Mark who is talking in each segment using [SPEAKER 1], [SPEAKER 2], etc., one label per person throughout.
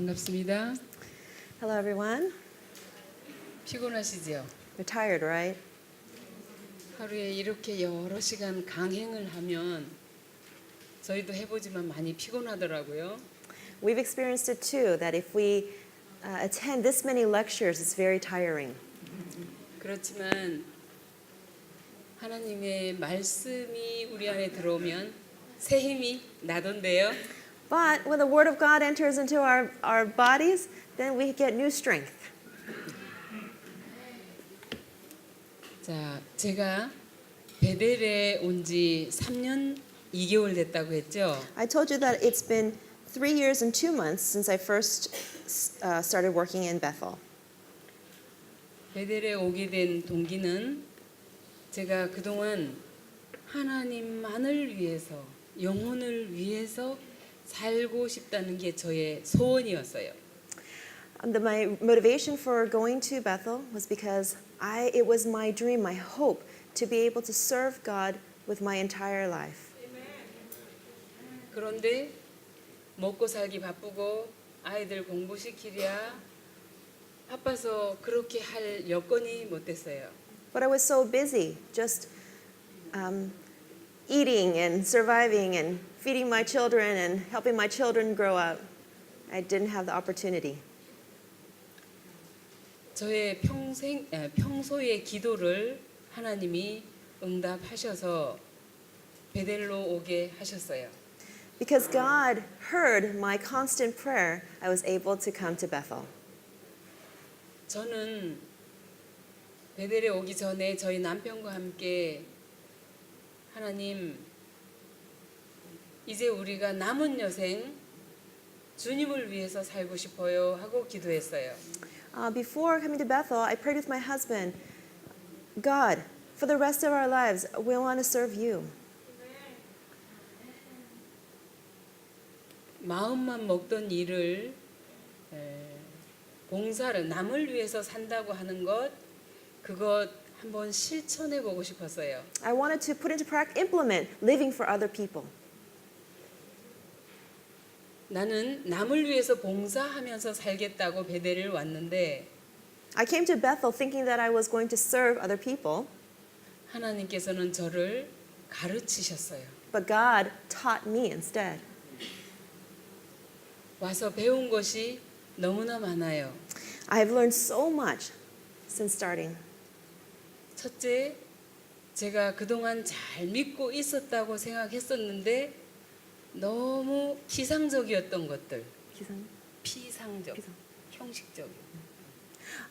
[SPEAKER 1] 반갑습니다.
[SPEAKER 2] Hello, everyone.
[SPEAKER 1] 피곤하시죠?
[SPEAKER 2] You're tired, right?
[SPEAKER 1] 하루에 이렇게 여러 시간 강행을 하면 저희도 해보지만 많이 피곤하더라고요.
[SPEAKER 2] We've experienced it too, that if we attend this many lectures, it's very tiring.
[SPEAKER 1] 그렇지만 하나님의 말씀이 우리 안에 들어오면 새 힘이 나던데요.
[SPEAKER 2] But when the Word of God enters into our bodies, then we get new strength.
[SPEAKER 1] 자, 제가 베델에 온 지 3년 2개월 됐다고 했죠.
[SPEAKER 2] I told you that it's been 3 years and 2 months since I first started working in Bethel.
[SPEAKER 1] 베델에 오게 된 동기는 제가 그동안 하나님만을 위해서 영혼을 위해서 살고 싶다는 게 저의 소원이었어요.
[SPEAKER 2] My motivation for going to Bethel was because it was my dream, my hope, to be able to serve God with my entire life.
[SPEAKER 1] 그런데 먹고 살기 바쁘고 아이들 공부시키랴 바빠서 그렇게 할 여건이 못 됐어요.
[SPEAKER 2] But I was so busy just eating and surviving and feeding my children and helping my children grow up. I didn't have the opportunity.
[SPEAKER 1] 저의 평소의 기도를 하나님이 응답하셔서 베델로 오게 하셨어요.
[SPEAKER 2] Because God heard my constant prayer, I was able to come to Bethel.
[SPEAKER 1] 저는 베델에 오기 전에 저희 남편과 함께 하나님 이제 우리가 남은 여생 주님을 위해서 살고 싶어요 하고 기도했어요.
[SPEAKER 2] Before coming to Bethel, I prayed with my husband, God, for the rest of our lives, we want to serve you.
[SPEAKER 1] 마음만 먹던 일을 봉사를 남을 위해서 산다고 하는 그것 한번 실천해 보고 싶었어요.
[SPEAKER 2] I wanted to put into practice, implement living for other people.
[SPEAKER 1] 나는 남을 위해서 봉사하면서 살겠다고 베델을 왔는데
[SPEAKER 2] I came to Bethel thinking that I was going to serve other people,
[SPEAKER 1] 하나님께서는 저를 가르치셨어요.
[SPEAKER 2] but God taught me instead.
[SPEAKER 1] 와서 배운 것이 너무나 많아요.
[SPEAKER 2] I have learned so much since starting.
[SPEAKER 1] 첫째, 제가 그동안 잘 믿고 있었다고 생각했었는데 너무 피상적이었던 것들, 피상적, 형식적.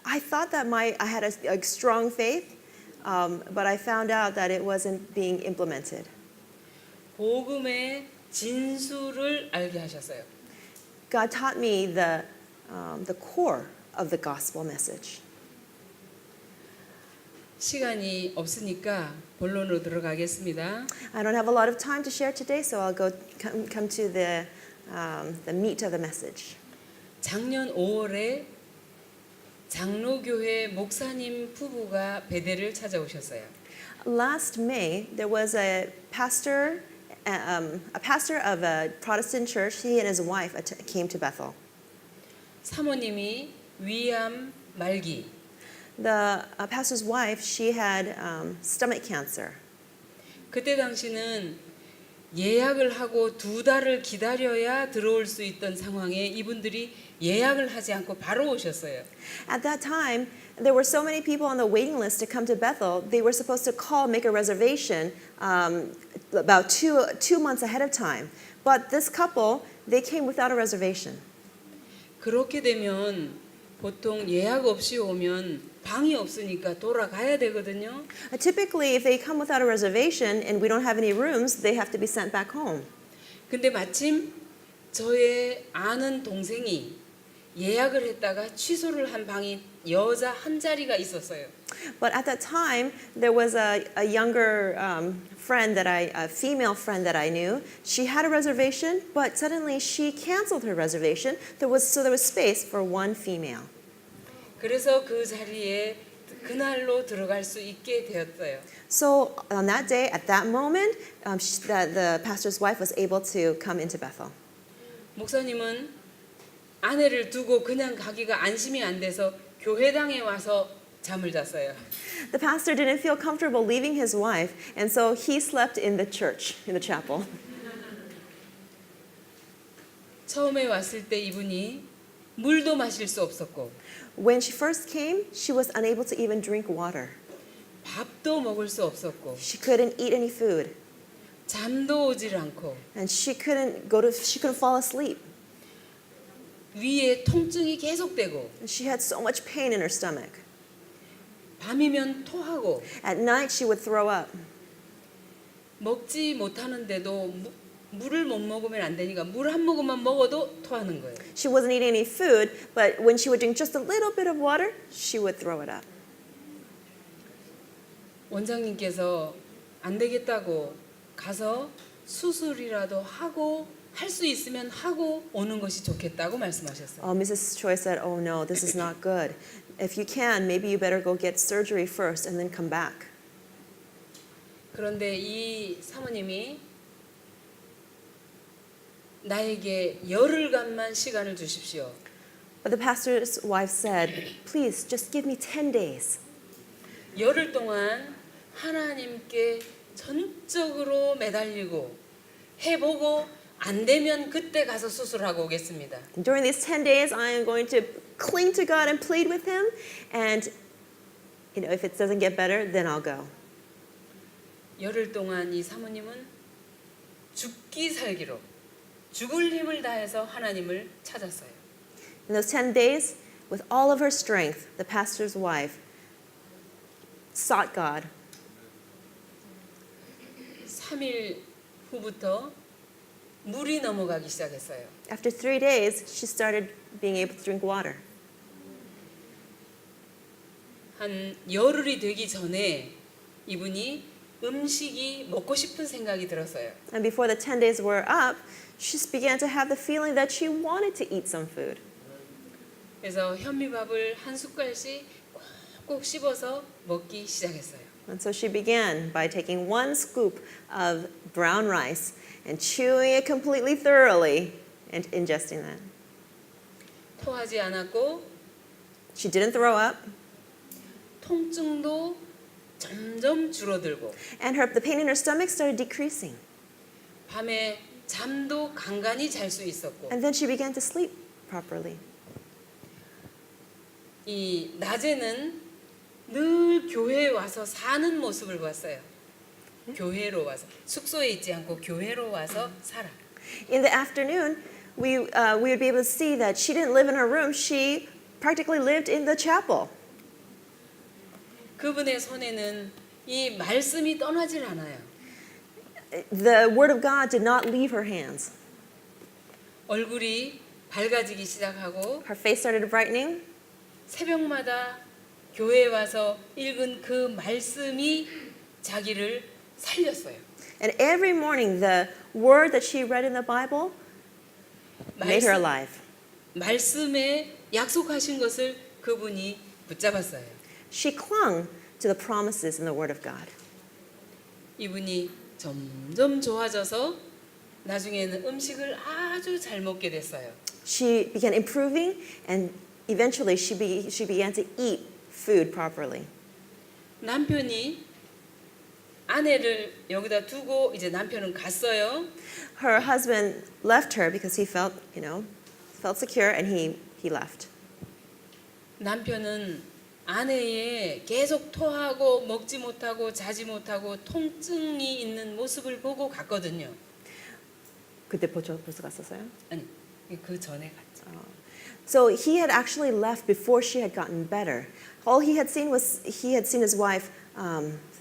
[SPEAKER 2] I thought that I had a strong faith, but I found out that it wasn't being implemented.
[SPEAKER 1] 복음의 진수를 알게 하셨어요.
[SPEAKER 2] God taught me the core of the gospel message.
[SPEAKER 1] 시간이 없으니까 본론으로 들어가겠습니다.
[SPEAKER 2] I don't have a lot of time to share today, so I'll come to the meat of the message.
[SPEAKER 1] 작년 5월에 장로교회 목사님 부부가 베델을 찾아오셨어요.
[SPEAKER 2] Last May, there was a pastor of a Protestant church. He and his wife came to Bethel.
[SPEAKER 1] 사모님이 위암 말기.
[SPEAKER 2] The pastor's wife, she had stomach cancer.
[SPEAKER 1] 그때 당시는 예약을 하고 2달을 기다려야 들어올 수 있던 상황에 이분들이 예약을 하지 않고 바로 오셨어요.
[SPEAKER 2] At that time, there were so many people on the waiting list to come to Bethel. They were supposed to make a reservation about two months ahead of time. But this couple, they came without a reservation.
[SPEAKER 1] 그렇게 되면 보통 예약 없이 오면 방이 없으니까 돌아가야 되거든요.
[SPEAKER 2] Typically, if they come without a reservation and we don't have any rooms, they have to be sent back home.
[SPEAKER 1] 근데 마침 저의 아는 동생이 예약을 했다가 취소를 한 방이 여자 한 자리가 있었어요.
[SPEAKER 2] But at that time, there was a younger a female friend that I knew. She had a reservation, but suddenly she canceled her reservation. There was space for one female.
[SPEAKER 1] 그래서 그 자리에 그날로 들어갈 수 있게 되었어요.
[SPEAKER 2] So on that day, at that moment, the pastor's wife was able to come into Bethel.
[SPEAKER 1] 목사님은 아내를 두고 그냥 가기가 안심이 안 돼서 교회당에 와서 잠을 잤어요.
[SPEAKER 2] The pastor didn't feel comfortable leaving his wife, and so he slept in the church, in the chapel.
[SPEAKER 1] 처음에 왔을 때 이분이 물도 마실 수 없었고
[SPEAKER 2] When she first came, she was unable to even drink water.
[SPEAKER 1] 밥도 먹을 수 없었고
[SPEAKER 2] She couldn't eat any food,
[SPEAKER 1] 잠도 오질 않고
[SPEAKER 2] and she couldn't fall asleep.
[SPEAKER 1] 위에 통증이 계속되고
[SPEAKER 2] And she had so much pain in her stomach.
[SPEAKER 1] 밤이면 토하고
[SPEAKER 2] At night, she would throw up.
[SPEAKER 1] 먹지 못하는데도 물을 못 먹으면 안 되니까 물 한 모금만 먹어도 토하는 거예요.
[SPEAKER 2] She wasn't eating any food, but when she would drink just a little bit of water, she would throw it up.
[SPEAKER 1] 원장님께서 안 되겠다고 가서 수술이라도 하고 할 수 있으면 하고 오는 것이 좋겠다고 말씀하셨어요.
[SPEAKER 2] Mrs. Choi said, "Oh no, this is not good. If you can, maybe you better go get surgery first and then come back."
[SPEAKER 1] 그런데 이 사모님이 나에게 열흘간만 시간을 주십시오.
[SPEAKER 2] But the pastor's wife said, "Please, just give me 10 days."
[SPEAKER 1] 열흘 동안 하나님께 전적으로 매달리고 해보고 안 되면 그때 가서 수술하고 오겠습니다.
[SPEAKER 2] During these 10 days, I am going to cling to God and plead with Him, and if it doesn't get better, then I'll go.
[SPEAKER 1] 열흘 동안 이 사모님은 죽기 살기로 죽을 힘을 다해서 하나님을 찾았어요.
[SPEAKER 2] In those 10 days, with all of her strength, the pastor's wife sought God.
[SPEAKER 1] 3일 후부터 물이 넘어가기 시작했어요.
[SPEAKER 2] After 3 days, she started being able to drink water.
[SPEAKER 1] 한 열흘이 되기 전에 이분이 음식이 먹고 싶은 생각이 들었어요.
[SPEAKER 2] And before the 10 days were up, she began to have the feeling that she wanted to eat some food.
[SPEAKER 1] 그래서 현미밥을 한 숟갈씩 꼭꼭 씹어서 먹기 시작했어요.
[SPEAKER 2] And so she began by taking 1 scoop of brown rice and chewing it completely thoroughly and ingesting that.
[SPEAKER 1] 토하지 않았고
[SPEAKER 2] She didn't throw up,
[SPEAKER 1] 통증도 점점 줄어들고
[SPEAKER 2] and the pain in her stomach started decreasing.
[SPEAKER 1] 밤에 잠도 간간히 잘 수 있었고
[SPEAKER 2] And then she began to sleep properly.
[SPEAKER 1] 이 낮에는 늘 교회에 와서 사는 모습을 봤어요. 교회로 와서 숙소에 있지 않고 교회로 와서 살아.
[SPEAKER 2] In the afternoon, we would be able to see that she didn't live in her room. She practically lived in the chapel.
[SPEAKER 1] 그분의 손에는 이 말씀이 떠나질 않아요.
[SPEAKER 2] The word of God did not leave her hands.
[SPEAKER 1] 얼굴이 밝아지기 시작하고
[SPEAKER 2] Her face started brightening,
[SPEAKER 1] 새벽마다 교회에 와서 읽은 그 말씀이 자기를 살렸어요.
[SPEAKER 2] and every morning the word that she read in the Bible made her alive.
[SPEAKER 1] 말씀에 약속하신 것을 그분이 붙잡았어요.
[SPEAKER 2] She clung to the promises in the word of God.
[SPEAKER 1] 이분이 점점 좋아져서 나중에는 음식을 아주 잘 먹게 됐어요.
[SPEAKER 2] She began improving, and eventually she began to eat food properly.
[SPEAKER 1] 남편이 아내를 여기다 두고 이제 남편은 갔어요.
[SPEAKER 2] Her husband left her because he felt secure, and he left.
[SPEAKER 1] 남편은 아내의 계속 토하고 먹지 못하고 자지 못하고 통증이 있는 모습을 보고 갔거든요.
[SPEAKER 2] 그때 벌써 갔었어요?
[SPEAKER 1] 아니, 그 전에 갔죠.
[SPEAKER 2] So he had actually left before she had gotten better. All he had seen was his wife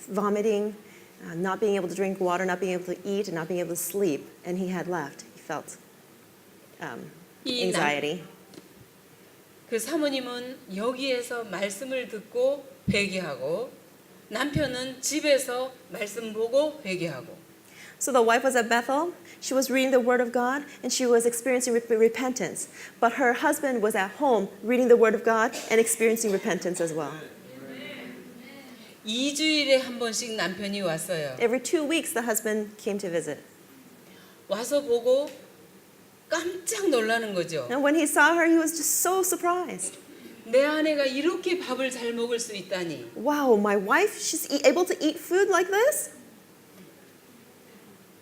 [SPEAKER 2] vomiting, not being able to drink water, not being able to eat, and not being able to sleep, and he had left. He felt anxiety.
[SPEAKER 1] 그 사모님은 여기에서 말씀을 듣고 회개하고 남편은 집에서 말씀 보고 회개하고.
[SPEAKER 2] So the wife was at Bethel. She was reading the Word of God, and she was experiencing repentance. But her husband was at home reading the Word of God and experiencing repentance as well.
[SPEAKER 1] 2주일에 한 번씩 남편이 왔어요.
[SPEAKER 2] Every 2 weeks, the husband came to visit.
[SPEAKER 1] 와서 보고 깜짝 놀라는 거죠.
[SPEAKER 2] And when he saw her, he was just so surprised.
[SPEAKER 1] 내 아내가 이렇게 밥을 잘 먹을 수 있다니.
[SPEAKER 2] Wow, my wife, she's able to eat food like this?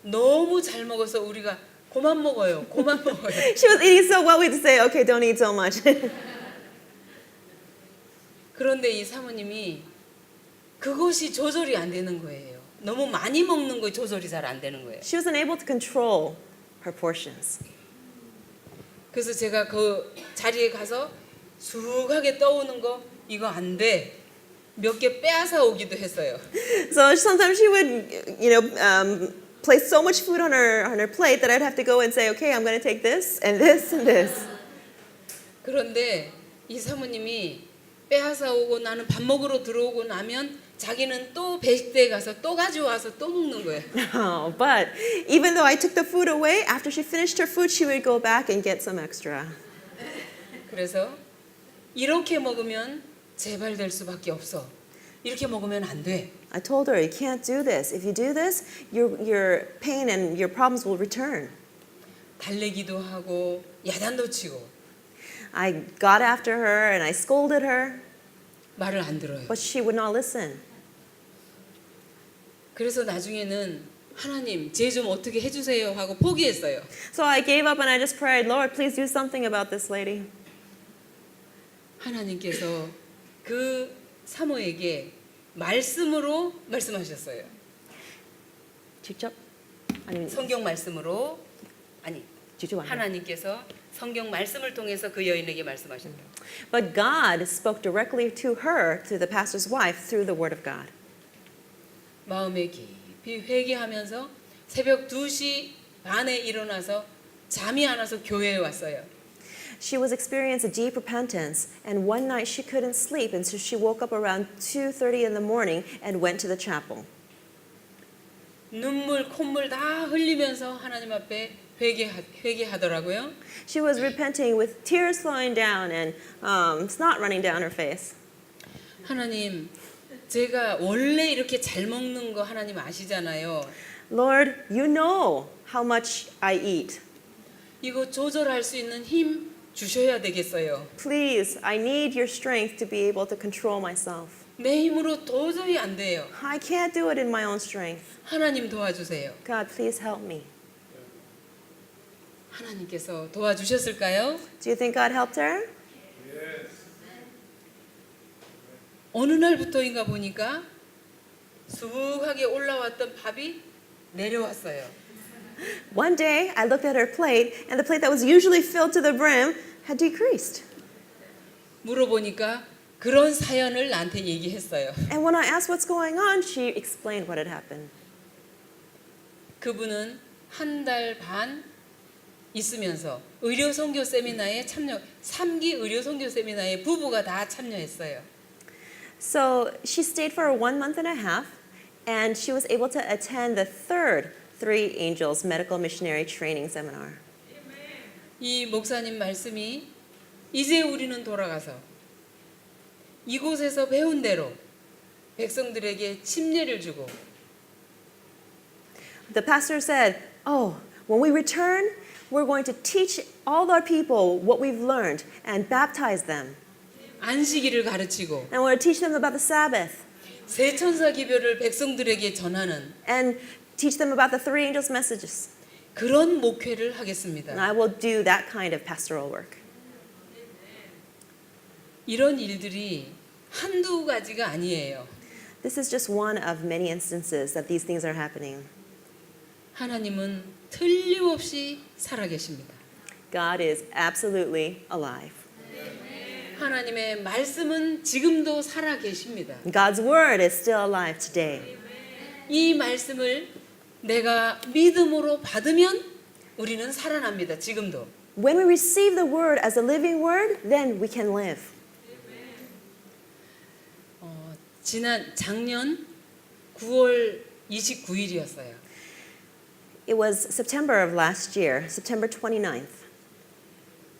[SPEAKER 1] 너무 잘 먹어서 우리가 그만 먹어요. 그만 먹어요.
[SPEAKER 2] She was eating so well, we'd say, okay, don't eat so much.
[SPEAKER 1] 그런데 이 사모님이 그것이 조절이 안 되는 거예요. 너무 많이 먹는 거 조절이 잘 안 되는 거예요.
[SPEAKER 2] She wasn't able to control her portions.
[SPEAKER 1] 그래서 제가 그 자리에 가서 수하게 떠오는 거 이거 안 돼. 몇 개 빼앗아 오기도 했어요.
[SPEAKER 2] So sometimes she would, place so much food on her plate that I'd have to go and say, okay, I'm going to take this and this and this.
[SPEAKER 1] 그런데 이 사모님이 빼앗아 오고 나는 밥 먹으러 들어오고 나면 자기는 또 배식대에 가서 또 가져와서 또 먹는 거예요.
[SPEAKER 2] Oh, but even though I took the food away, after she finished her food, she would go back and get some extra.
[SPEAKER 1] 그래서 이렇게 먹으면 재발될 수밖에 없어. 이렇게 먹으면 안 돼.
[SPEAKER 2] I told her, you can't do this. If you do this, your pain and your problems will return.
[SPEAKER 1] 달래기도 하고 야단도 치고
[SPEAKER 2] I got after her and I scolded her,
[SPEAKER 1] 말을 안 들어요.
[SPEAKER 2] but she would not listen.
[SPEAKER 1] 그래서 나중에는 하나님 쟤 좀 어떻게 해주세요 하고 포기했어요.
[SPEAKER 2] So I gave up and I just prayed, Lord, please do something about this lady.
[SPEAKER 1] 하나님께서 그 사모에게 말씀으로 말씀하셨어요.
[SPEAKER 2] 직접? 아니면
[SPEAKER 1] 성경 말씀으로 아니
[SPEAKER 2] 직접 아니에요.
[SPEAKER 1] 하나님께서 성경 말씀을 통해서 그 여인에게 말씀하셨다.
[SPEAKER 2] But God spoke directly to her, to the pastor's wife, through the word of God.
[SPEAKER 1] 마음에 깊이 회개하면서 새벽 2시 반에 일어나서 잠이 안 와서 교회에 왔어요.
[SPEAKER 2] She was experiencing a deep repentance, and one night she couldn't sleep, and so she woke up around 2:30 in the morning and went to the chapel.
[SPEAKER 1] 눈물 콧물 다 흘리면서 하나님 앞에 회개하더라고요.
[SPEAKER 2] She was repenting with tears flowing down and snot running down her face.
[SPEAKER 1] 하나님, 제가 원래 이렇게 잘 먹는 거 하나님 아시잖아요.
[SPEAKER 2] Lord, you know how much I eat.
[SPEAKER 1] 이거 조절할 수 있는 힘 주셔야 되겠어요.
[SPEAKER 2] Please, I need your strength to be able to control myself.
[SPEAKER 1] 내 힘으로 도저히 안 돼요.
[SPEAKER 2] I can't do it in my own strength.
[SPEAKER 1] 하나님 도와주세요.
[SPEAKER 2] God, please help me.
[SPEAKER 1] 하나님께서 도와주셨을까요?
[SPEAKER 2] Do you think God helped her?
[SPEAKER 1] 어느 날부터인가 보니까 수북하게 올라왔던 밥이 내려왔어요.
[SPEAKER 2] One day, I looked at her plate, and the plate that was usually filled to the brim had decreased.
[SPEAKER 1] 물어보니까 그런 사연을 나한테 얘기했어요.
[SPEAKER 2] And when I asked what's going on, she explained what had happened.
[SPEAKER 1] 그분은 한 달 반 있으면서 의료 선교 세미나에 3기 의료 선교 세미나에 부부가 다 참여했어요.
[SPEAKER 2] So she stayed for 1 month and a half, and she was able to attend the third Three Angels Medical Missionary Training Seminar.
[SPEAKER 1] 이 목사님 말씀이 이제 우리는 돌아가서 이곳에서 배운 대로 백성들에게 침례를 주고
[SPEAKER 2] The pastor said, "Oh, when we return, we're going to teach all our people what we've learned and baptize them.
[SPEAKER 1] 안식일을 가르치고
[SPEAKER 2] And we're going to teach them about the Sabbath
[SPEAKER 1] 세천사 기별을 백성들에게 전하는
[SPEAKER 2] and teach them about the three angels' messages.
[SPEAKER 1] 그런 목회를
[SPEAKER 2] And
[SPEAKER 1] 하겠습니다.
[SPEAKER 2] I will do that kind of pastoral work."
[SPEAKER 1] 이런 일들이 한두 가지가 아니에요.
[SPEAKER 2] This is just one of many instances that these things are happening.
[SPEAKER 1] 하나님은 틀림없이 살아계십니다.
[SPEAKER 2] God is absolutely alive.
[SPEAKER 1] 하나님의 말씀은 지금도 살아계십니다.
[SPEAKER 2] God's word is still alive today.
[SPEAKER 1] 이 말씀을 내가 믿음으로 받으면 우리는 살아납니다. 지금도.
[SPEAKER 2] When we receive the word as a living word, then we can live.
[SPEAKER 1] 작년 9월 29일이었어요.
[SPEAKER 2] It was September of last year, September 29th.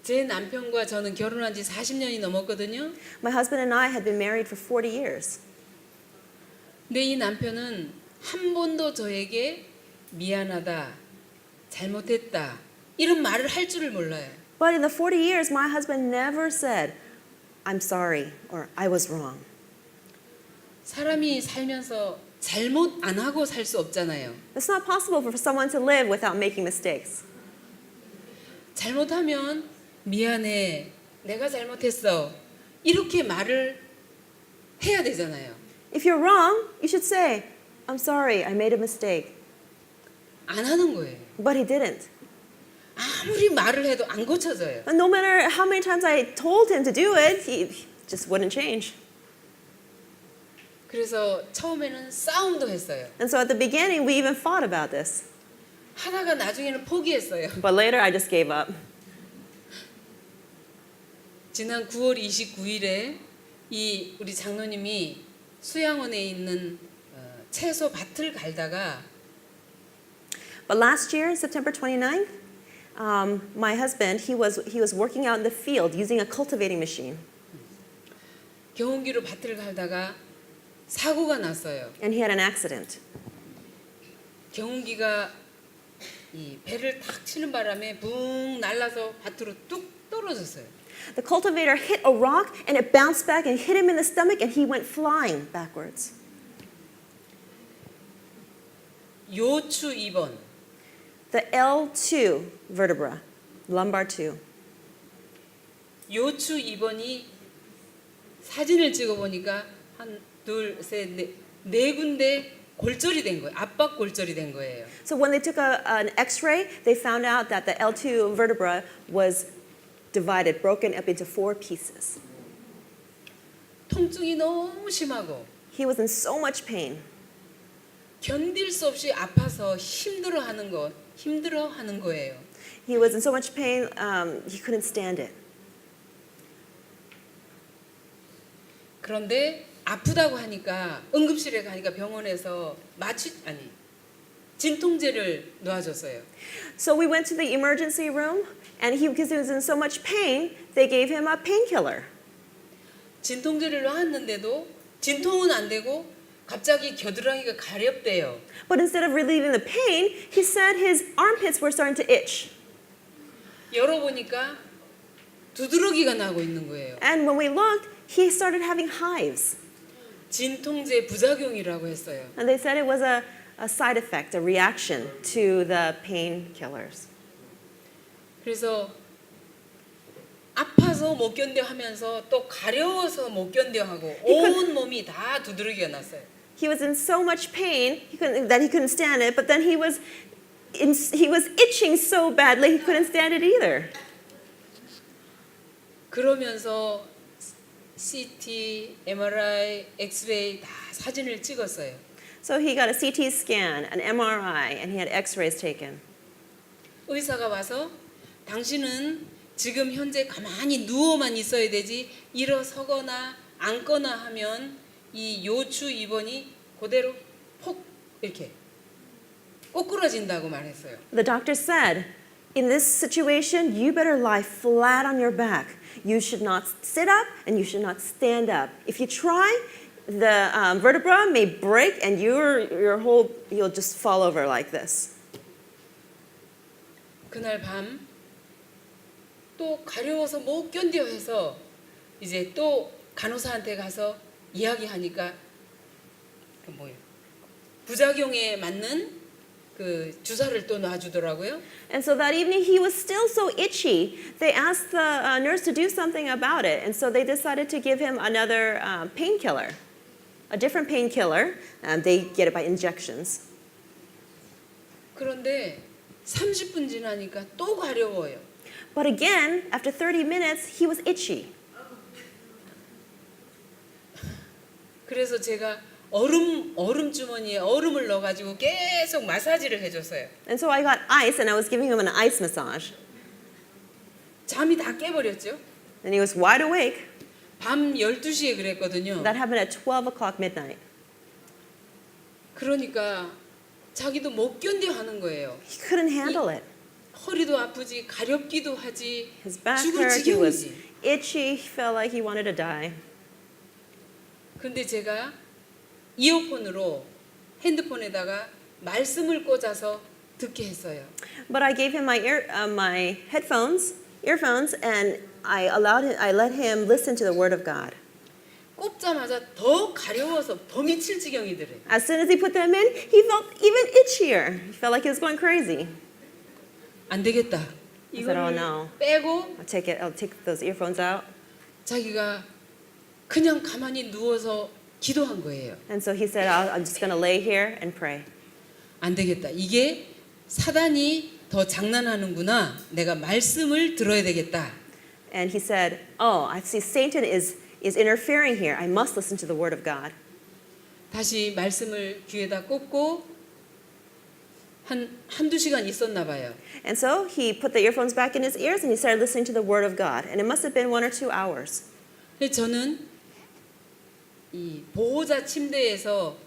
[SPEAKER 1] 제 남편과 저는 결혼한 지 40년이 넘었거든요.
[SPEAKER 2] My husband and I had been married for 40 years.
[SPEAKER 1] 근데 이 남편은 한 번도 저에게 미안하다, 잘못했다, 이런 말을 할 줄을 몰라요.
[SPEAKER 2] But in the 40 years, my husband never said, I'm sorry or I was wrong.
[SPEAKER 1] 사람이 살면서 잘못 안 하고 살 수 없잖아요.
[SPEAKER 2] It's not possible for someone to live without making mistakes.
[SPEAKER 1] 잘못하면 미안해, 내가 잘못했어. 이렇게 말을 해야 되잖아요.
[SPEAKER 2] If you're wrong, you should say, I'm sorry, I made a mistake.
[SPEAKER 1] 안 하는 거예요.
[SPEAKER 2] But he didn't.
[SPEAKER 1] 아무리 말을 해도 안 고쳐져요.
[SPEAKER 2] And no matter how many times I told him to do it, he just wouldn't change.
[SPEAKER 1] 그래서 처음에는 싸움도 했어요.
[SPEAKER 2] And so at the beginning, we even fought about this.
[SPEAKER 1] 하다가 나중에는 포기했어요.
[SPEAKER 2] But later, I just gave up.
[SPEAKER 1] 지난 9월 29일에 이 우리 장로님이 수양원에 있는 채소 밭을 갈다가
[SPEAKER 2] But last year, September 29th, my husband, he was working out in the field using a cultivating machine.
[SPEAKER 1] 경운기로 밭을 갈다가 사고가 났어요.
[SPEAKER 2] And he had an accident.
[SPEAKER 1] 경운기가 이 배를 탁 치는 바람에 붕 날라서 밭으로 뚝 떨어졌어요.
[SPEAKER 2] The cultivator hit a rock and it bounced back and hit him in the stomach and he went flying backwards.
[SPEAKER 1] 요추 2번,
[SPEAKER 2] The L2 vertebra, lumbar 2.
[SPEAKER 1] 요추 2번이 사진을 찍어 보니까 한 둘, 셋, 네 군데 골절이 된 거예요. 압박 골절이 된 거예요.
[SPEAKER 2] So when they took an X-ray, they found out that the L2 vertebra was divided, broken up into 4 pieces.
[SPEAKER 1] 통증이 너무 심하고
[SPEAKER 2] He was in so much pain.
[SPEAKER 1] 견딜 수 없이 아파서 힘들어하는 거예요.
[SPEAKER 2] He was in so much pain, he couldn't stand it.
[SPEAKER 1] 그런데 아프다고 하니까 응급실에 가니까 병원에서 진통제를 놔줬어요.
[SPEAKER 2] So we went to the emergency room, and because he was in so much pain, they gave him a painkiller.
[SPEAKER 1] 진통제를 놨는데도 진통은 안 되고 갑자기 겨드랑이가 가렵대요.
[SPEAKER 2] But instead of relieving the pain, he said his armpits were starting to itch.
[SPEAKER 1] 열어보니까 두드러기가 나고 있는 거예요.
[SPEAKER 2] And when we looked, he started having hives.
[SPEAKER 1] 진통제 부작용이라고 했어요.
[SPEAKER 2] And they said it was a side effect, a reaction to the painkillers.
[SPEAKER 1] 그래서 아파서 못 견뎌 하면서 또 가려워서 못 견뎌 하고 온 몸이 다 두드러기가 났어요.
[SPEAKER 2] He was in so much pain that he couldn't stand it, but then he was itching so badly he couldn't stand it either.
[SPEAKER 1] 그러면서 CT, MRI, 엑스레이 다 사진을 찍었어요.
[SPEAKER 2] So he got a CT scan, an MRI, and he had X-rays taken.
[SPEAKER 1] 의사가 와서 당신은 지금 현재 가만히 누워만 있어야 되지 일어서거나 앉거나 하면 이 요추 2번이 그대로 폭 이렇게 꼬꾸라진다고 말했어요.
[SPEAKER 2] The doctor said, in this situation, you better lie flat on your back. You should not sit up and you should not stand up. If you try, the vertebra may break and you'll just fall over like this.
[SPEAKER 1] 그날 밤 또 가려워서 못 견뎌 해서 이제 또 간호사한테 가서 이야기하니까 그 뭐예요? 부작용에 맞는 그 주사를 또 놔주더라고요.
[SPEAKER 2] And so that evening he was still so itchy. They asked the nurse to do something about it. And so they decided to give him another painkiller, a different painkiller. They get it by injections.
[SPEAKER 1] 그런데 30분 지나니까 또 가려워요.
[SPEAKER 2] But again, after 30 minutes, he was itchy.
[SPEAKER 1] 그래서 제가 얼음 주머니에 얼음을 넣어가지고 계속 마사지를 해줬어요.
[SPEAKER 2] And so I got ice and I was giving him an ice massage.
[SPEAKER 1] 잠이 다 깨버렸죠.
[SPEAKER 2] And he was wide awake.
[SPEAKER 1] 밤 12시에 그랬거든요.
[SPEAKER 2] That happened at 12 o'clock midnight.
[SPEAKER 1] 그러니까 자기도 못 견뎌 하는 거예요.
[SPEAKER 2] He couldn't handle it.
[SPEAKER 1] 허리도 아프지 가렵기도 하지
[SPEAKER 2] His back
[SPEAKER 1] 죽을
[SPEAKER 2] hurt, he was
[SPEAKER 1] 지경이지.
[SPEAKER 2] itchy, he felt like he wanted to die.
[SPEAKER 1] 근데 제가 이어폰으로 핸드폰에다가 말씀을 꽂아서 듣게 했어요.
[SPEAKER 2] But I gave him my earphones, and I let him listen to the word of God.
[SPEAKER 1] 꼽자마자 더 가려워서 더 미칠 지경이더래.
[SPEAKER 2] As soon as he put them in, he felt even itchier. He felt like he was going crazy.
[SPEAKER 1] 안 되겠다.
[SPEAKER 2] I said, "Oh
[SPEAKER 1] 이걸
[SPEAKER 2] no.
[SPEAKER 1] 빼고
[SPEAKER 2] I'll take those earphones out."
[SPEAKER 1] 자기가 그냥 가만히 누워서 기도한 거예요.
[SPEAKER 2] And so he said, I'm just going to lay here and pray.
[SPEAKER 1] 안 되겠다. 이게 사단이 더 장난하는구나. 내가 말씀을 들어야 되겠다.
[SPEAKER 2] And he said, "Oh, I see Satan is interfering here. I must listen to the word of God."
[SPEAKER 1] 다시 말씀을 귀에다 꽂고 한두 시간 있었나 봐요.
[SPEAKER 2] And so he put the earphones back in his ears and he started listening to the word of God. And it must have been 1 or 2 hours.
[SPEAKER 1] 근데 저는 이 보호자 침대에서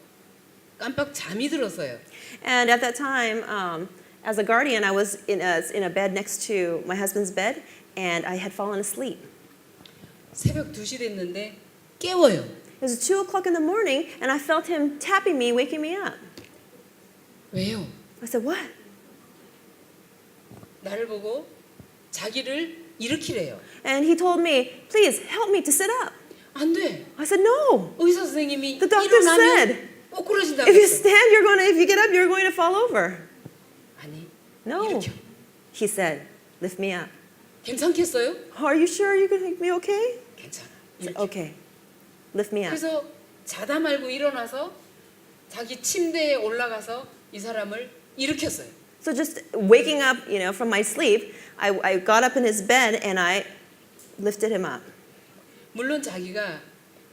[SPEAKER 1] 깜빡 잠이 들었어요.
[SPEAKER 2] And at that time, as a guardian, I was in a bed next to my husband's bed, and I had fallen asleep.
[SPEAKER 1] 새벽 2시 됐는데 깨워요.
[SPEAKER 2] It was 2 o'clock in the morning, and I felt him tapping me, waking me up.
[SPEAKER 1] 왜요?
[SPEAKER 2] I said, "What?"
[SPEAKER 1] 나를 보고 자기를 일으키래요.
[SPEAKER 2] And he told me, "Please help me to sit up."
[SPEAKER 1] 안 돼.
[SPEAKER 2] I said, "No.
[SPEAKER 1] 의사 선생님이
[SPEAKER 2] The doctor
[SPEAKER 1] 일어나면
[SPEAKER 2] said,
[SPEAKER 1] 꼬꾸러진다고
[SPEAKER 2] if you
[SPEAKER 1] 했어.
[SPEAKER 2] stand, if you get up, you're going to fall over."
[SPEAKER 1] 아니,
[SPEAKER 2] No.
[SPEAKER 1] 일으켜.
[SPEAKER 2] He said, "Lift me up."
[SPEAKER 1] 괜찮겠어요?
[SPEAKER 2] "Are you sure you're going to make me okay?"
[SPEAKER 1] 괜찮아.
[SPEAKER 2] I said,
[SPEAKER 1] 일으켜.
[SPEAKER 2] "Okay. Lift me up."
[SPEAKER 1] 그래서 자다 말고 일어나서 자기 침대에 올라가서 이 사람을 일으켰어요.
[SPEAKER 2] So just waking up, from my sleep, I got up in his bed and I lifted him up.
[SPEAKER 1] 물론 자기가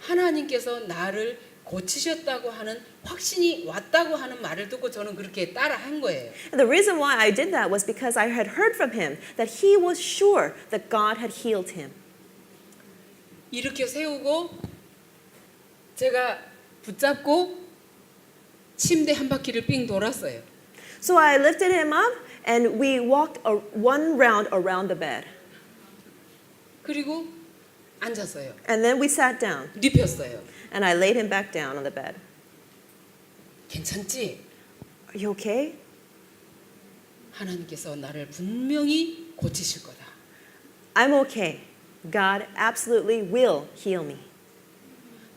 [SPEAKER 1] 하나님께서 나를 고치셨다고 하는 확신이 왔다고 하는 말을 듣고 저는 그렇게 따라 한 거예요.
[SPEAKER 2] And the reason why I did that was because I had heard from him that he was sure that God had healed him.
[SPEAKER 1] 일으켜 세우고 제가 붙잡고 침대 한 바퀴를 삥 돌았어요.
[SPEAKER 2] So I lifted him up and we walked one round around the bed.
[SPEAKER 1] 그리고 앉았어요.
[SPEAKER 2] And then we sat down
[SPEAKER 1] 눕혔어요.
[SPEAKER 2] and I laid him back down on the bed.
[SPEAKER 1] 괜찮지?
[SPEAKER 2] "Are you okay?"
[SPEAKER 1] 하나님께서 나를 분명히 고치실 거다.
[SPEAKER 2] "I'm okay. God absolutely will heal me."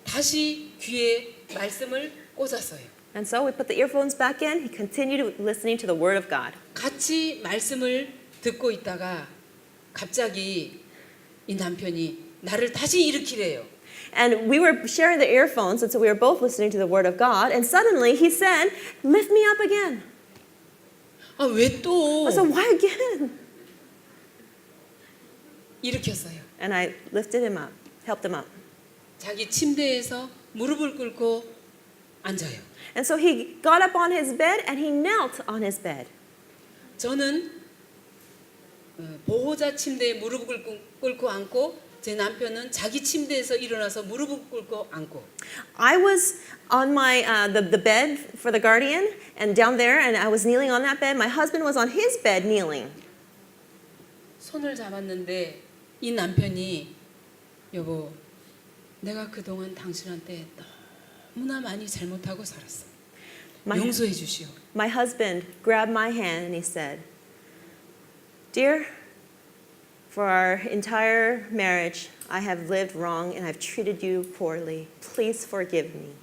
[SPEAKER 1] 다시 귀에 말씀을 꽂았어요.
[SPEAKER 2] And so we put the earphones back in. He continued listening to the word of God.
[SPEAKER 1] 같이 말씀을 듣고 있다가 갑자기 이 남편이 나를 다시 일으키래요.
[SPEAKER 2] And we were sharing the earphones, and so we were both listening to the word of God. And suddenly he said, "Lift me up again."
[SPEAKER 1] 아, 왜 또?
[SPEAKER 2] I said, "Why again?"
[SPEAKER 1] 일으켰어요.
[SPEAKER 2] And I lifted him up, helped him up.
[SPEAKER 1] 자기 침대에서 무릎을 꿇고 앉아요.
[SPEAKER 2] And so he got up on his bed and he knelt on his bed.
[SPEAKER 1] 저는 보호자 침대에 무릎을 꿇고 앉고 제 남편은 자기 침대에서 일어나서 무릎을 꿇고 앉고.
[SPEAKER 2] I was on my the bed for the guardian and down there, and I was kneeling on that bed. My husband was on his bed kneeling.
[SPEAKER 1] 손을 잡았는데 이 남편이 여보, 내가 그동안 당신한테 너무나 많이 잘못하고 살았어. 용서해 주시오.
[SPEAKER 2] My husband grabbed my hand and he said, "Dear, for our entire marriage, I have lived wrong and I've treated you poorly. Please forgive me."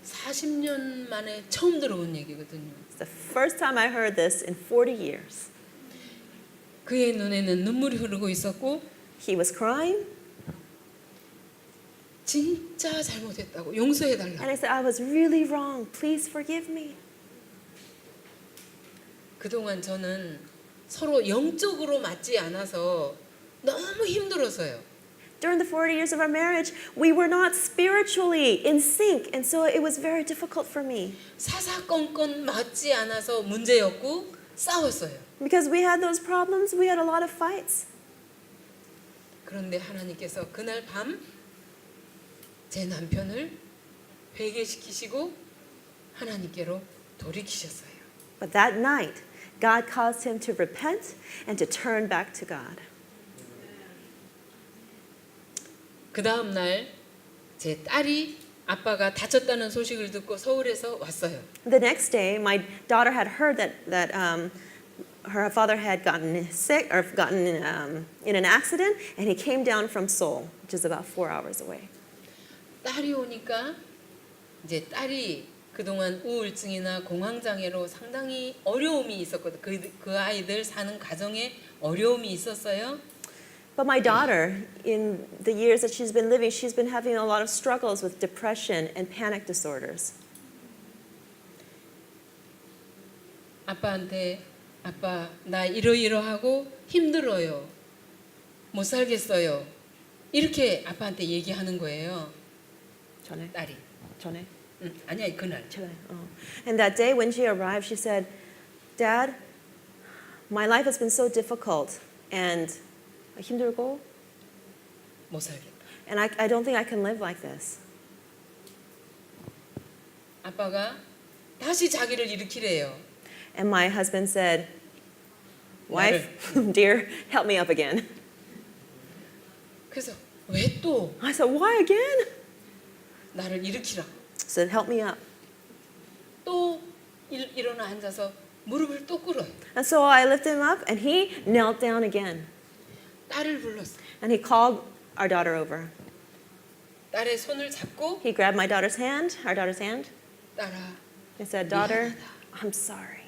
[SPEAKER 1] 40년 만에 처음 들어본 얘기거든요.
[SPEAKER 2] It's the first time I heard this in 40 years.
[SPEAKER 1] 그의 눈에는 눈물이 흐르고 있었고
[SPEAKER 2] He was crying
[SPEAKER 1] 진짜 잘못했다고 용서해
[SPEAKER 2] and
[SPEAKER 1] 달라고.
[SPEAKER 2] I said, "I was really wrong. Please forgive me."
[SPEAKER 1] 그동안 저는 서로 영적으로 맞지 않아서 너무 힘들었어요.
[SPEAKER 2] During the 40 years of our marriage, we were not spiritually in sync, and so it was very difficult for me.
[SPEAKER 1] 사사건건 맞지 않아서 문제였고 싸웠어요.
[SPEAKER 2] Because we had those problems, we had a lot of fights.
[SPEAKER 1] 그런데 하나님께서 그날 밤 제 남편을 회개시키시고 하나님께로 돌이키셨어요.
[SPEAKER 2] But that night, God caused him to repent and to turn back to God.
[SPEAKER 1] 그 다음 날 제 딸이 아빠가 다쳤다는 소식을 듣고 서울에서 왔어요.
[SPEAKER 2] The next day, my daughter had heard that her father had gotten sick or gotten in an accident, and he came down from Seoul, which is about 4 hours away.
[SPEAKER 1] 딸이 오니까 이제 딸이 그동안 우울증이나 공황장애로 상당히 어려움이 있었거든. 그 아이들 사는 가정에 어려움이 있었어요.
[SPEAKER 2] But my daughter, in the years that she's been living, she's been having a lot of struggles with depression and panic disorders.
[SPEAKER 1] 아빠한테 아빠 나 이러이러하고 힘들어요. 못 살겠어요. 이렇게 아빠한테 얘기하는 거예요.
[SPEAKER 2] 전에?
[SPEAKER 1] 딸이.
[SPEAKER 2] 전에?
[SPEAKER 1] 아니야 그날.
[SPEAKER 2] 전에. And that day when she arrived, she said, "Dad, my life has been so difficult and 힘들고,
[SPEAKER 1] 못 살겠다.
[SPEAKER 2] and I don't think I can live like this."
[SPEAKER 1] 아빠가 다시 자기를 일으키래요.
[SPEAKER 2] And my husband said, "Wife, dear, help me up again."
[SPEAKER 1] 그래서 왜 또
[SPEAKER 2] I said, "Why again?"
[SPEAKER 1] 나를 일으키라.
[SPEAKER 2] He said, "Help me up."
[SPEAKER 1] 또 일어나 앉아서 무릎을 또 꿇어요.
[SPEAKER 2] And so I lifted him up, and he knelt down again.
[SPEAKER 1] 딸을 불렀어.
[SPEAKER 2] And he called our daughter over.
[SPEAKER 1] 딸의 손을 잡고
[SPEAKER 2] He grabbed my daughter's hand, our daughter's hand.
[SPEAKER 1] 딸아,
[SPEAKER 2] He said, "Daughter,
[SPEAKER 1] 미안하다.
[SPEAKER 2] I'm sorry.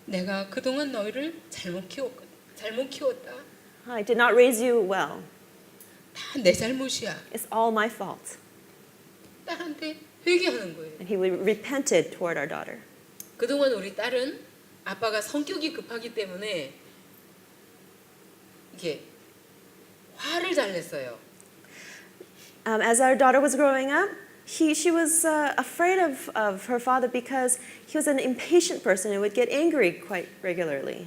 [SPEAKER 1] 내가 그동안 너희를 잘못 키웠다.
[SPEAKER 2] I did not raise you well.
[SPEAKER 1] 다 내 잘못이야.
[SPEAKER 2] It's all my fault."
[SPEAKER 1] 딸한테 회개하는 거예요.
[SPEAKER 2] And he repented toward our daughter.
[SPEAKER 1] 그동안 우리 딸은 아빠가 성격이 급하기 때문에 이게 화를 잘 냈어요.
[SPEAKER 2] As our daughter was growing up, she was afraid of her father because he was an impatient person and would get angry quite regularly.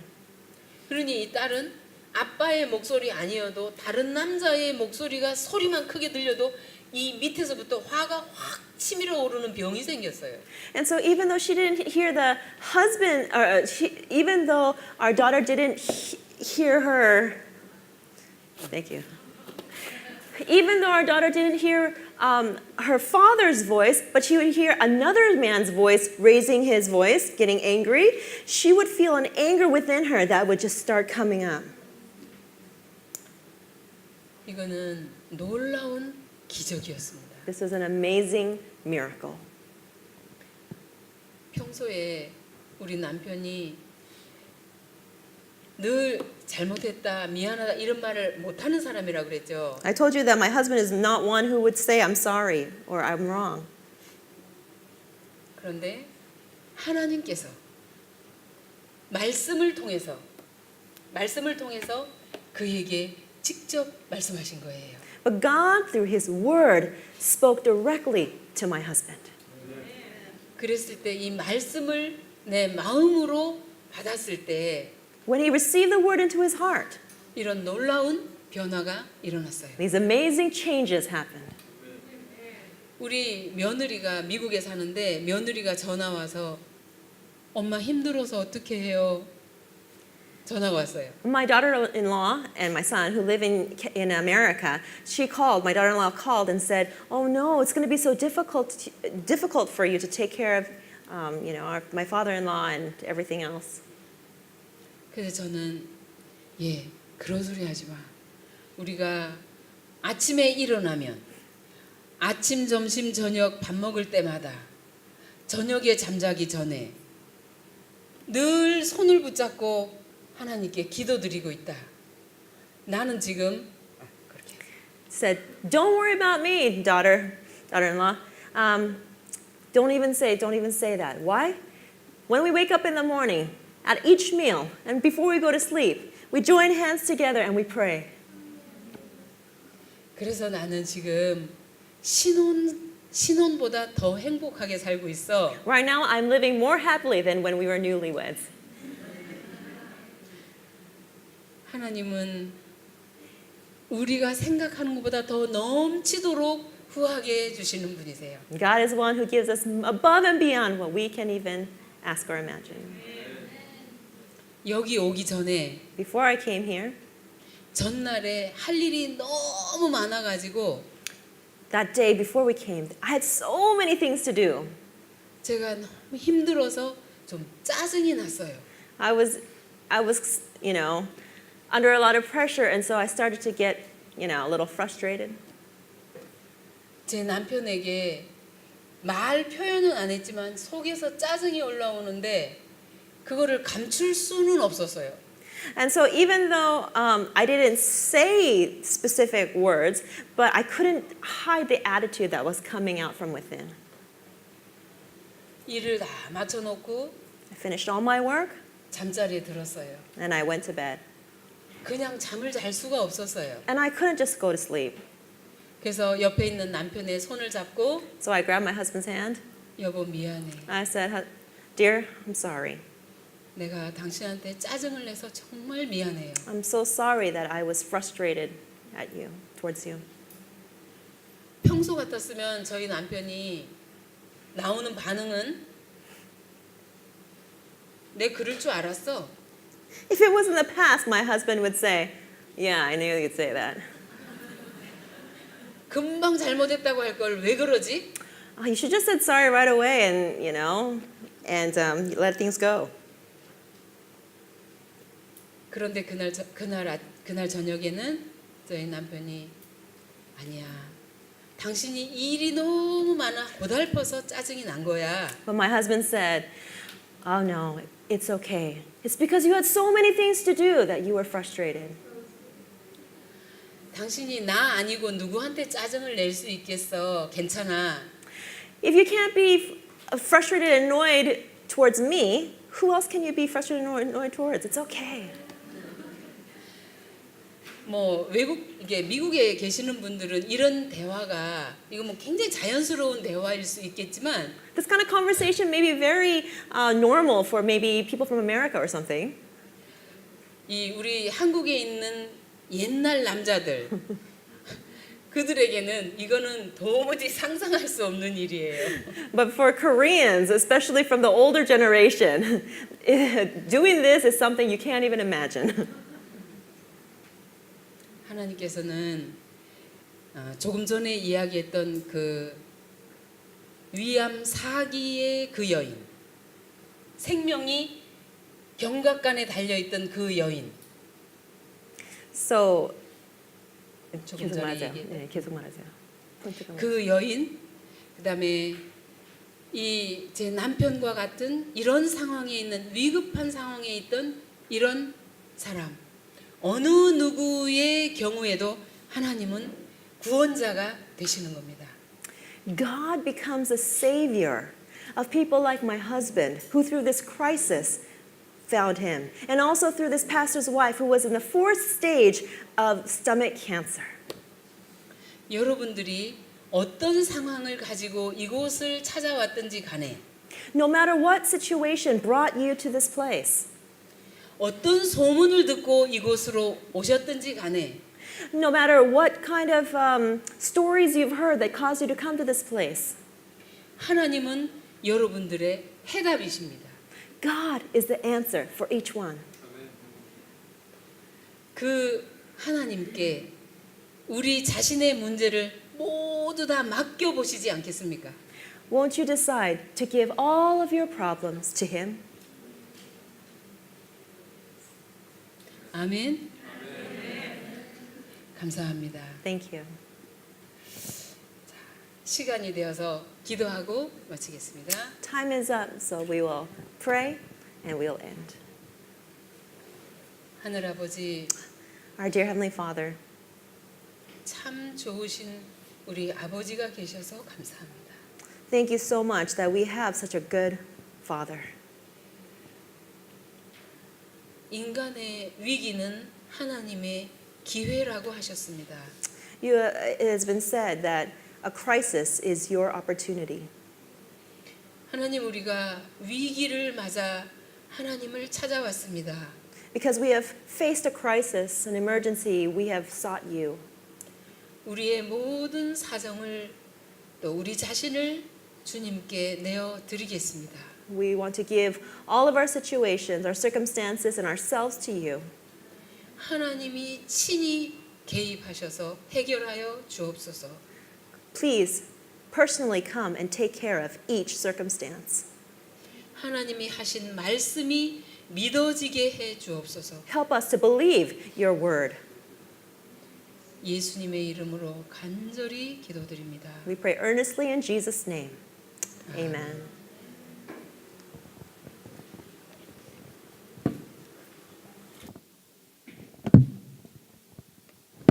[SPEAKER 1] 그러니 이 딸은 아빠의 목소리 아니어도 다른 남자의 목소리가 소리만 크게 들려도 이 밑에서부터 화가 확 치밀어 오르는 병이 생겼어요.
[SPEAKER 2] And so even though she didn't hear the husband, or even though our daughter didn't hear her, thank you. Even though our daughter didn't hear her father's voice, but she would hear another man's voice raising his voice, getting angry, she would feel an anger within her that would just start coming up.
[SPEAKER 1] 이거는 놀라운 기적이었습니다.
[SPEAKER 2] This was an amazing miracle.
[SPEAKER 1] 평소에 우리 남편이 늘 잘못했다, 미안하다 이런 말을 못하는 사람이라 그랬죠.
[SPEAKER 2] I told you that my husband is not one who would say I'm sorry or I'm wrong.
[SPEAKER 1] 그런데 하나님께서 말씀을 통해서 그에게 직접 말씀하신 거예요.
[SPEAKER 2] But God, through His Word, spoke directly to my husband.
[SPEAKER 1] 그랬을 때 이 말씀을 내 마음으로 받았을 때
[SPEAKER 2] When he received the Word into his heart,
[SPEAKER 1] 이런 놀라운 변화가 일어났어요.
[SPEAKER 2] these amazing changes happened.
[SPEAKER 1] 우리 며느리가 미국에 사는데 며느리가 전화 와서 엄마 힘들어서 어떻게 해요? 전화가 왔어요.
[SPEAKER 2] My daughter-in-law and my son, who live in America, my daughter-in-law called and said, "Oh no, it's going to be so difficult for you to take care of, my father-in-law and everything else."
[SPEAKER 1] 그래서 저는 그런 소리 하지 마. 우리가 아침에 일어나면 아침, 점심, 저녁 밥 먹을 때마다 저녁에 잠자기 전에 늘 손을 붙잡고 하나님께 기도드리고 있다. 나는 지금 그렇게
[SPEAKER 2] Said, "Don't worry about me, daughter-in-law. Don't even say that. Why? When we wake up in the morning, at each meal, and before we go to sleep, we join hands together and we pray."
[SPEAKER 1] 그래서 나는 지금 신혼보다 더 행복하게 살고 있어.
[SPEAKER 2] Right now, I'm living more happily than when we were newlyweds.
[SPEAKER 1] 하나님은 우리가 생각하는 것보다 더 넘치도록 후하게 해주시는 분이세요.
[SPEAKER 2] God is one who gives us above and beyond what we can even ask or imagine.
[SPEAKER 1] 여기 오기 전에
[SPEAKER 2] Before I came here,
[SPEAKER 1] 전날에 할 일이 너무 많아가지고
[SPEAKER 2] that day before we came, I had so many things to do.
[SPEAKER 1] 제가 너무 힘들어서 좀 짜증이 났어요.
[SPEAKER 2] I was, under a lot of pressure, and so I started to get, a little frustrated.
[SPEAKER 1] 제 남편에게 말 표현은 안 했지만 속에서 짜증이 올라오는데 그거를 감출 수는 없었어요.
[SPEAKER 2] And so even though I didn't say specific words, but I couldn't hide the attitude that was coming out from within.
[SPEAKER 1] 일을 다 마쳐놓고
[SPEAKER 2] I finished all my work,
[SPEAKER 1] 잠자리에 들었어요.
[SPEAKER 2] and I went to bed.
[SPEAKER 1] 그냥 잠을 잘 수가 없었어요.
[SPEAKER 2] And I couldn't just go to sleep.
[SPEAKER 1] 그래서 옆에 있는 남편의 손을 잡고
[SPEAKER 2] So I grabbed my husband's hand.
[SPEAKER 1] 여보 미안해.
[SPEAKER 2] I said, Dear, I'm sorry.
[SPEAKER 1] 내가 당신한테 짜증을 내서 정말 미안해요.
[SPEAKER 2] I'm so sorry that I was frustrated at you, towards you.
[SPEAKER 1] 평소 같았으면 저희 남편이 나오는 반응은 내 그럴 줄 알았어.
[SPEAKER 2] If it was in the past, my husband would say, Yeah, I knew you'd say that.
[SPEAKER 1] 금방 잘못했다고 할 걸 왜 그러지?
[SPEAKER 2] Oh, you should just said sorry right away and let things go.
[SPEAKER 1] 그런데 그날 저녁에는 저희 남편이 아니야. 당신이 일이 너무 많아 고달퍼서 짜증이 난 거야.
[SPEAKER 2] But my husband said, Oh no, it's okay. It's because you had so many things to do that you were frustrated.
[SPEAKER 1] 당신이 나 아니고 누구한테 짜증을 낼 수 있겠어. 괜찮아.
[SPEAKER 2] If you can't be frustrated and annoyed towards me, who else can you be frustrated and annoyed towards? It's okay.
[SPEAKER 1] 뭐 이게 미국에 계시는 분들은 이런 대화가 이거 뭐 굉장히 자연스러운 대화일 수 있겠지만
[SPEAKER 2] This kind of conversation may be very normal for maybe people from America or something.
[SPEAKER 1] 이 우리 한국에 있는 옛날 남자들 그들에게는 이거는 도무지 상상할 수 없는 일이에요.
[SPEAKER 2] But for Koreans, especially from the older generation, doing this is something you can't even imagine.
[SPEAKER 1] 하나님께서는 조금 전에 이야기했던 그 위암 4기의 그 여인, 생명이 경각간에 달려있던 그 여인.
[SPEAKER 2] So,
[SPEAKER 1] 조금
[SPEAKER 2] 계속
[SPEAKER 1] 전에
[SPEAKER 2] 말하세요.
[SPEAKER 1] 얘기했던
[SPEAKER 2] 네, 계속 말하세요.
[SPEAKER 1] 그 여인, 그다음에 이 제 남편과 같은 이런 상황에 있는 위급한 상황에 있던 이런 사람, 어느 누구의 경우에도 하나님은 구원자가 되시는 겁니다.
[SPEAKER 2] God becomes a savior of people like my husband, who through this crisis found him, and also through this pastor's wife, who was in the 4th stage of stomach cancer.
[SPEAKER 1] 여러분들이 어떤 상황을 가지고 이곳을 찾아왔든지 간에
[SPEAKER 2] No matter what situation brought you to this place,
[SPEAKER 1] 어떤 소문을 듣고 이곳으로 오셨든지 간에
[SPEAKER 2] no matter what kind of stories you've heard that caused you to come to this place,
[SPEAKER 1] 하나님은 여러분들의 해답이십니다.
[SPEAKER 2] God is the answer for each one.
[SPEAKER 1] 그 하나님께 우리 자신의 문제를 모두 다 맡겨보시지 않겠습니까?
[SPEAKER 2] Won't you decide to give all of your problems to Him?
[SPEAKER 1] 아멘. 감사합니다.
[SPEAKER 2] Thank you.
[SPEAKER 1] 시간이 되어서 기도하고 마치겠습니다.
[SPEAKER 2] Time is up, so we will pray and we'll end.
[SPEAKER 1] 하늘 아버지,
[SPEAKER 2] Our dear Heavenly Father,
[SPEAKER 1] 참 좋으신 우리 아버지가 계셔서 감사합니다.
[SPEAKER 2] thank you so much that we have such a good Father.
[SPEAKER 1] 인간의 위기는 하나님의 기회라고 하셨습니다.
[SPEAKER 2] It has been said that a crisis is your opportunity.
[SPEAKER 1] 하나님, 우리가 위기를 맞아 하나님을 찾아왔습니다.
[SPEAKER 2] Because we have faced a crisis, an emergency, we have sought you.
[SPEAKER 1] 우리의 모든 사정을 또 우리 자신을 주님께 내어 드리겠습니다.
[SPEAKER 2] We want to give all of our situations, our circumstances, and ourselves to you.
[SPEAKER 1] 하나님이 친히 개입하셔서 해결하여 주옵소서.
[SPEAKER 2] please personally come and take care of each circumstance.
[SPEAKER 1] 하나님이 하신 말씀이 믿어지게 해 주옵소서.
[SPEAKER 2] Help us to believe your word.
[SPEAKER 1] 예수님의 이름으로 간절히 기도드립니다.
[SPEAKER 2] We pray earnestly in Jesus' name. Amen.